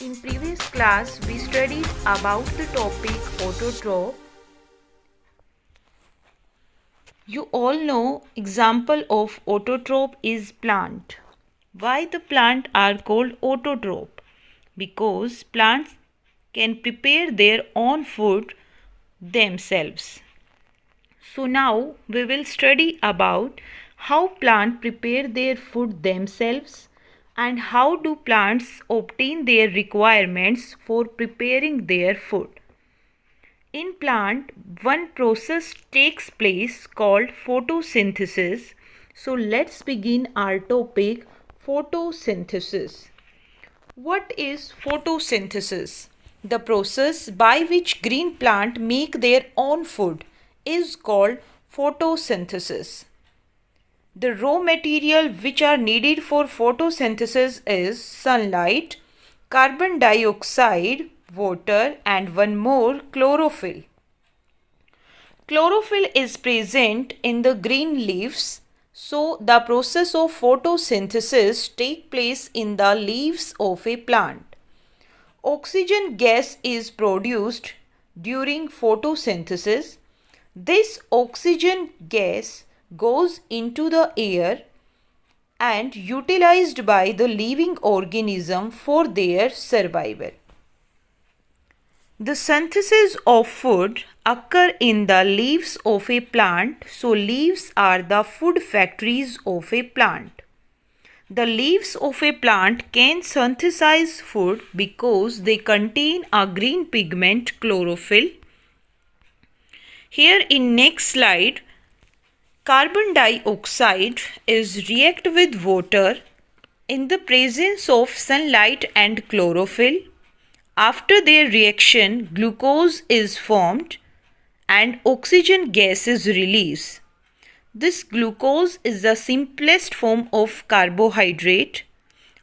In previous class, we studied about the topic autotroph. You all know example of autotroph is plant. Why the plant are called autotroph? Because plants can prepare their own food themselves. So now we will study about how plants prepare their food themselves and how do plants obtain their requirements for preparing their food. In plant, one process takes place called photosynthesis. So let's begin our topic photosynthesis. What is photosynthesis? The process by which green plants make their own food is called photosynthesis. The raw material which are needed for photosynthesis is sunlight, carbon dioxide, water and one more chlorophyll. Chlorophyll is present in the green leaves, so the process of photosynthesis takes place in the leaves of a plant. Oxygen gas is produced during photosynthesis. This oxygen gas goes into the air and utilized by the living organism for their survival. The synthesis of food occur in the leaves of a plant, so leaves are the food factories of a plant. The leaves of a plant can synthesize food because they contain a green pigment chlorophyll. Here in next slide, carbon dioxide is react with water in the presence of sunlight and chlorophyll. After their reaction, glucose is formed and oxygen gas is released. This glucose is the simplest form of carbohydrate.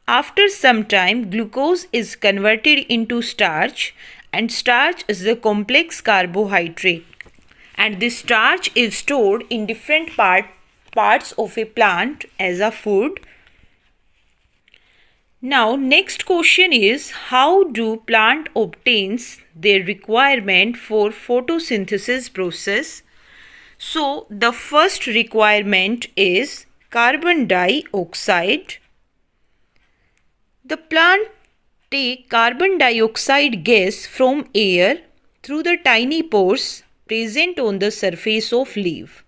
After some time, glucose is converted into starch and starch is a complex carbohydrate. And this starch is stored in different parts of a plant as a food. Now next question is, how do plant obtains their requirement for photosynthesis process? So the first requirement is carbon dioxide. The plant take carbon dioxide gas from air through the tiny pores present on the surface of leaf.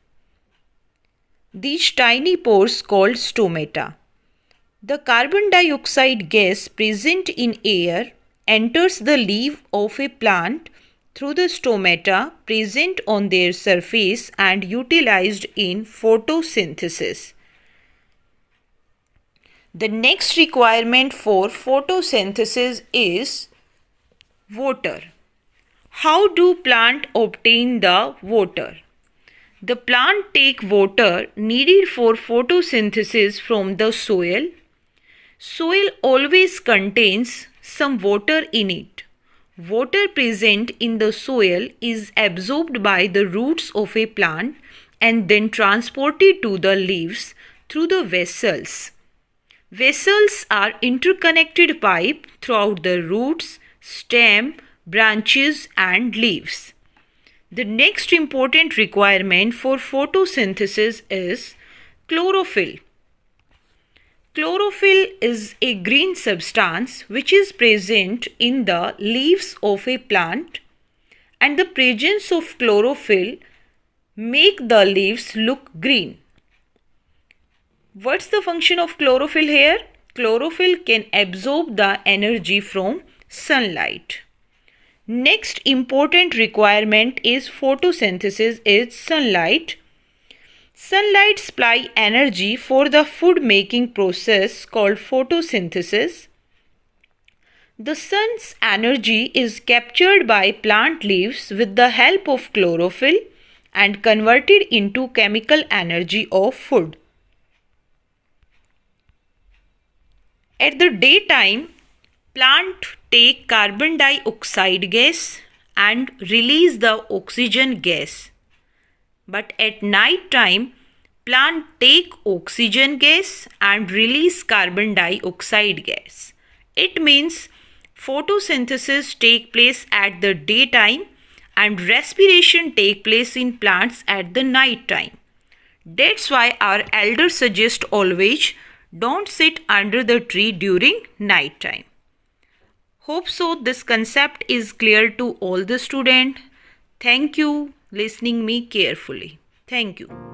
These tiny pores called stomata. The carbon dioxide gas present in air enters the leaf of a plant through the stomata present on their surface and utilized in photosynthesis. The next requirement for photosynthesis is water. How do plants obtain the water? The plant take water needed for photosynthesis from the soil. Soil always contains some water in it. Water present in the soil is absorbed by the roots of a plant and then transported to the leaves through the vessels. Vessels are interconnected pipe throughout the roots, stem, branches and leaves. The next important requirement for photosynthesis is chlorophyll. Chlorophyll is a green substance which is present in the leaves of a plant, and the presence of chlorophyll make the leaves look green. What's the function of chlorophyll here? Chlorophyll can absorb the energy from sunlight. Next important requirement is photosynthesis is sunlight. Sunlight supply energy for the food making process called photosynthesis. The sun's energy is captured by plant leaves with the help of chlorophyll and converted into chemical energy of food. At the daytime, plant take carbon dioxide gas and release the oxygen gas. But at night time, plant take oxygen gas and release carbon dioxide gas. It means Photosynthesis take place at the daytime and respiration take place in plants at the night time. That's why our elders suggest always don't sit under the tree during night time. Hope so this concept is clear to all the students. Thank you listening me carefully. Thank you.